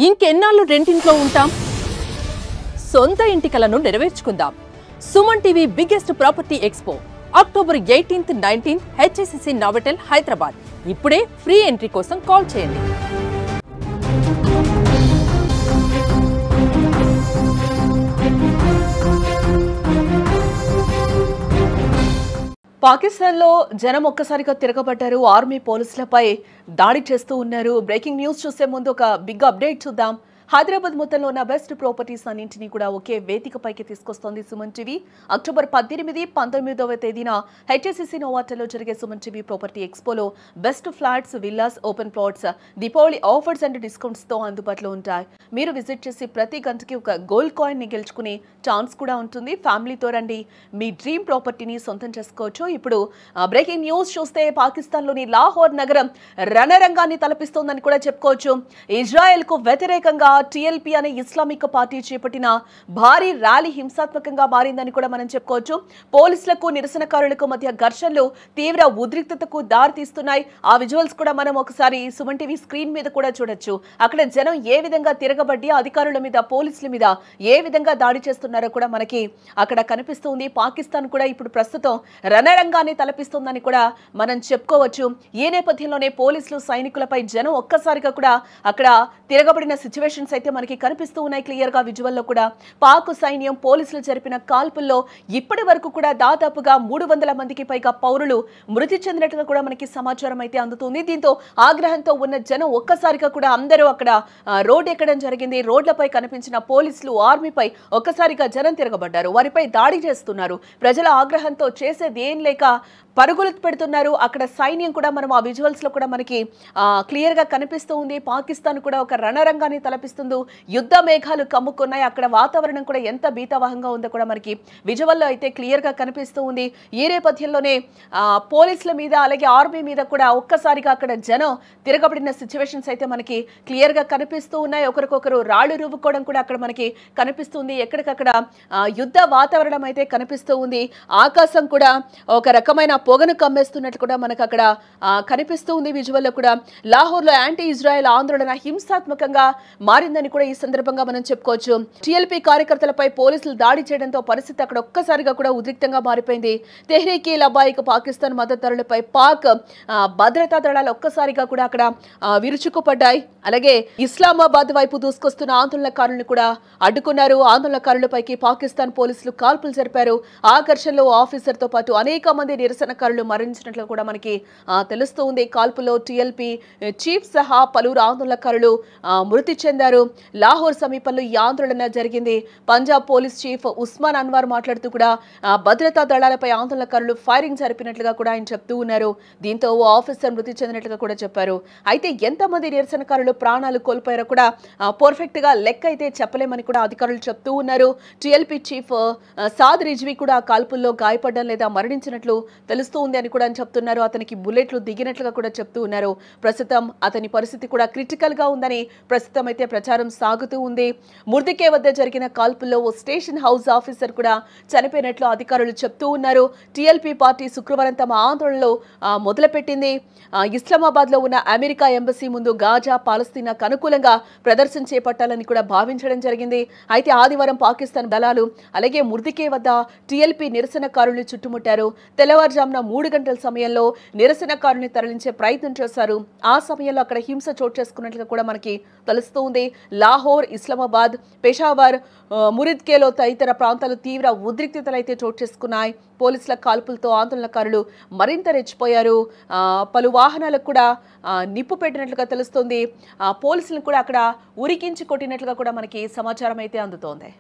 ఇంకెన్నాళ్ళు రెంటింట్లో ఉంటాం? సొంత ఇంటి కలను నెరవేర్చుకుందాం. Suman TV biggest property expo October 18th, 19th HSCC Novotel Hyderabad. ఇప్పుడే ఫ్రీ ఎంట్రీ కోసం కాల్ చేయండి. పాకిస్తాన్లో జనం ఒక్కసారిగా తిరగబడ్డారు. ఆర్మీ పోలీసులపై దాడి చేస్తూ ఉన్నారు. బ్రేకింగ్ న్యూస్ చూసే ముందు ఒక బిగ్ అప్డేట్ చూద్దాం. హైదరాబాద్ మొత్తంలో ఉన్న బెస్ట్ ప్రాపర్టీస్ అన్నింటినీ కూడా ఒకే వేదికపైకి తీసుకొస్తోంది సుమన్ టీవీ. అక్టోబర్ 18, 19వ తేదీన హెచ్ఎస్సిసి నోవాటెల్లో జరిగే సుమన్ టీవీ ప్రాపర్టీ ఎక్స్పోలో best flats, villas, open plots Deepavali offers and discounts తో అందుబాటులో ఉంటాయి. మీరు విజిట్ చేసి ప్రతి గంటకి ఒక గోల్డ్ కాయిన్ ని గెలుచుకునే ఛాన్స్ కూడా ఉంటుంది. ఫ్యామిలీతో రండి, మీ డ్రీమ్ ప్రాపర్టీని సొంతం చేసుకోవచ్చు. ఇప్పుడు బ్రేకింగ్ న్యూస్ చూస్తే పాకిస్తాన్లోని లాహోర్ నగరం రణరంగాన్ని తలపిస్తోందని కూడా చెప్పుకోవచ్చు. ఇజ్రాయెల్ కు వ్యతిరేకంగా టిఎల్పి అనే ఇస్లామిక్ పార్టీ చేపట్టిన భారీ ర్యాలీ హింసాత్మకంగా మారిందని కూడా మనం చెప్పుకోవచ్చు. పోలీసులకు, నిరసనకారులకు మధ్య ఘర్షణలు తీవ్ర ఉద్రిక్తతకు దారితీస్తున్నాయి. ఆ విజువల్స్ కూడా మనం ఒకసారి సుమన్ టీవీ స్క్రీన్ మీద కూడా చూడొచ్చు. అక్కడ జనం ఏ విధంగా తిరగబడి అధికారుల మీద, పోలీసుల మీద ఏ విధంగా దాడి చేస్తున్నారో కూడా మనకి అక్కడ కనిపిస్తుంది. పాకిస్తాన్ కూడా ఇప్పుడు ప్రస్తుతం రణరంగాన్ని తలపిస్తుందని కూడా మనం చెప్పుకోవచ్చు. ఈ నేపథ్యంలోనే పోలీసులు, సైనికులపై జనం ఒక్కసారిగా కూడా అక్కడ తిరగబడిన సిచ్యువేషన్స్ అయితే మనకి కనిపిస్తూ ఉన్నాయి. క్లియర్ గా విజువల్లో కూడా పాక్ సైన్యం, పోలీసులు జరిపిన కాల్పుల్లో ఇప్పటి వరకు కూడా దాదాపుగా 300 మందికి పైగా పౌరులు మృతి చెందినట్టుగా కూడా మనకి సమాచారం అయితే అందుతుంది. దీంతో ఆగ్రహంతో ఉన్న జనం ఒక్కసారిగా కూడా అందరూ అక్కడ రోడ్ ఎక్కడం జరిగింది. రోడ్లపై కనిపించిన పోలీసులు, ఆర్మీపై ఒక్కసారిగా జనం తిరగబడ్డారు. వారిపై దాడి చేస్తున్నారు. ప్రజల ఆగ్రహంతో చేసేది ఏం లేక పరుగులు పెడుతున్నారు. అక్కడ సైన్యం కూడా మనం ఆ విజువల్స్ లో కూడా మనకి క్లియర్ గా కనిపిస్తూ ఉంది. పాకిస్తాన్ కూడా ఒక రణరంగాన్ని తలపిస్తుంది. యుద్ధ మేఘాలు కమ్ముకున్నాయి. అక్కడ వాతావరణం కూడా ఎంత భీతావహంగా ఉందో కూడా మనకి విజువల్లో అయితే క్లియర్ గా కనిపిస్తూ ఉంది. ఈ నేపథ్యంలోనే పోలీసుల మీద, అలాగే ఆర్మీ మీద కూడా ఒక్కసారిగా అక్కడ జనం తిరగబడిన సిచ్యువేషన్స్ అయితే మనకి క్లియర్ గా కనిపిస్తూ ఉన్నాయి. ఒకరికొకరు రాళ్లు రువ్వుకోవడం కూడా అక్కడ మనకి కనిపిస్తుంది. ఎక్కడికక్కడ యుద్ధ వాతావరణం అయితే కనిపిస్తూ ఉంది. ఆకాశం కూడా ఒక రకమైన పొగను కమ్మేస్తున్నట్లు కూడా మనకు అక్కడ కనిపిస్తూ ఉంది. విజువల్లో కూడా లాహోర్లో యాంటీ ఇజ్రాయెల్ ఆందోళన హింసాత్మకంగా మారిందని కూడా ఈ సందర్భంగా మనం చెప్పుకోవచ్చు. టిఎల్పి కార్యకర్తలపై పోలీసులు దాడి చేయడంతో పరిస్థితి అక్కడ ఒక్కసారిగా కూడా ఉద్రిక్తంగా మారిపోయింది. తెహ్రీకి లబాయిక్ పాకిస్తాన్ మద్దతుదారులపై పాక్ భద్రతా దళాలు ఒక్కసారిగా కూడా అక్కడ విరుచుకుపడ్డాయి. అలాగే ఇస్లామాబాద్ వైపు దూసుకొస్తున్న ఆందోళనకారులను కూడా అడ్డుకున్నారు. ఆందోళనకారులపైకి పాకిస్తాన్ పోలీసులు కాల్పులు జరిపారు. ఆ ఘర్షణలో ఆఫీసర్ తో పాటు అనేక మంది నిరసనకారులు మరణించినట్లు కూడా మనకి తెలుస్తూ ఉంది. కాల్పులో టిఎల్పి చీఫ్ సహా పలువురు ఆందోళనకారులు మృతి చెందారు. లాహోర్ సమీపంలో ఈ ఆందోళన జరిగింది. పంజాబ్ పోలీస్ చీఫ్ ఉస్మాన్ అన్వర్ మాట్లాడుతూ కూడా భద్రతా దళాలపై ఆందోళనకారులు ఫైరింగ్ జరిపినట్లుగా కూడా ఆయన చెప్తూ ఉన్నారు. దీంతో ఓ ఆఫీసర్ మృతి చెందినట్లుగా కూడా చెప్పారు. అయితే ఎంతమంది నిరసనకారులు ప్రాణాలు కోల్పోయారో కూడా పర్ఫెక్ట్ గా లెక్క అయితే చెప్పలేమని కూడా అధికారులు చెప్తూ ఉన్నారు. టిఎల్పి చీఫ్ సాద్ రిజ్వీ కూడా కాల్పుల్లో గాయపడడం లేదా మరణించినట్లు తెలుస్తూ ఉంది అని కూడా చెప్తున్నారు. అతనికి బుల్లెట్లు దిగినట్లుగా కూడా చెప్తూ ఉన్నారు. ప్రస్తుతం అతని పరిస్థితి కూడా క్రిటికల్ గా ఉందని ప్రస్తుతం అయితే ప్రచారం సాగుతూ ఉంది. ముర్దికే వద్ద జరిగిన కాల్పుల్లో ఓ స్టేషన్ హౌస్ ఆఫీసర్ కూడా చనిపోయినట్లు అధికారులు చెప్తూ ఉన్నారు. టిఎల్పి పార్టీ శుక్రవారం తమ ఆందోళనలో మొదలుపెట్టింది. ఇస్లామాబాద్ లో ఉన్న అమెరికా ఎంబసీ ముందు గాజా, పాలస్తీనాకు అనుకూలంగా ప్రదర్శన చేపట్టాలని కూడా భావించడం జరిగింది. అయితే ఆదివారం పాకిస్తాన్ దళాలు అలాగే ముర్దికే వద్ద టిఎల్పి నిరసనకారులు చుట్టుముట్టారు. తెల్లవారుజామున 3 గంటల సమయంలో నిరసనకారుల్ని తరలించే ప్రయత్నం చేశారు. ఆ సమయంలో అక్కడ హింస చోటు చేసుకున్నట్లుగా కూడా మనకి తెలుస్తూ ఉంది. లాహోర్, ఇస్లామాబాద్, పెషావర్, మురిద్కేలో తదితర ప్రాంతాలు తీవ్ర ఉద్రిక్తతలు అయితే చోటు చేసుకున్నాయి. పోలీసుల కాల్పులతో ఆందోళనకారులు మరింత రెచ్చిపోయారు. పలు వాహనాలకు కూడా నిప్పు పెట్టినట్లుగా తెలుస్తోంది. పోలీసులను కూడా అక్కడ ఉరికించి కొట్టినట్లుగా కూడా మనకి సమాచారం అయితే అందుతోంది.